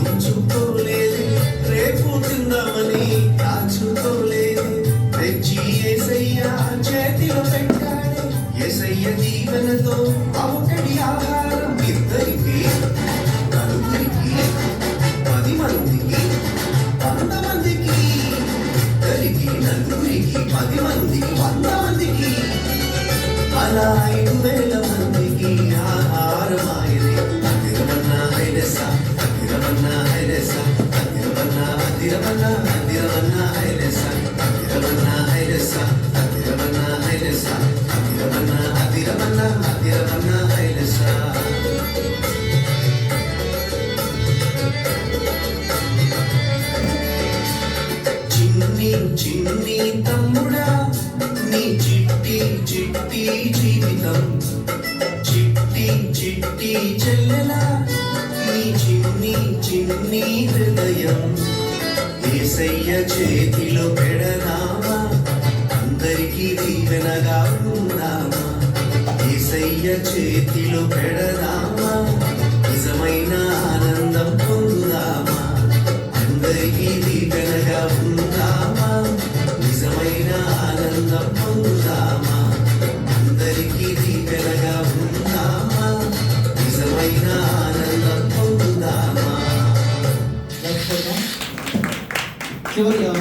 ఉంచుకోలేదు, రేపు తిందామని దాచుకోలేదు. తెచ్చి యేసయ్య చేతిలో పెట్టాడే, యేసయ్య దీవెనతో ఒకటి ఆహారం ఇద్దరికి, నలుగురికి, 10 మందికి, 100 మందికి, ఇద్దరికి, నలుగురికి, 10 మందికి, 100 మందికి, అలా 5,000 మందికి ఆహారమాయనే. అదిరమన్నా హైలెసా, అదిరమన్నా హైలెసా, అదిరమన్నా అదిరమన్నా అదిరమన్నా హైలెసా, అదిరమన్నా హైలెసా, అదిరమన్నా హైలెసా, అదిరమన్నా అదిరమన్నా అదిరమన్నా హైలెసా. చిన్ని చిన్ని తమ్ముడా, నీ చిట్టి చిట్టి జీవితం, చిట్టి చిట్టి చెల్లెలా, నీ చిన్ని చిన్ని హృదయం, యేసయ్య చేతిలో పెడదామా, అందరికీ దీవెనగా ఉందామా. యేసయ్య చేతిలో పెడదామా, నిజమైన ఆనందం పొందుదామా. అందరికీ దీవెనగా ఉందామా, నిజమైన ఆనందం పొందుదామా. అందరికీ దీవెనగా ఉందామా, నిజమైన ఆనందం పొందుదామా. చివరిగా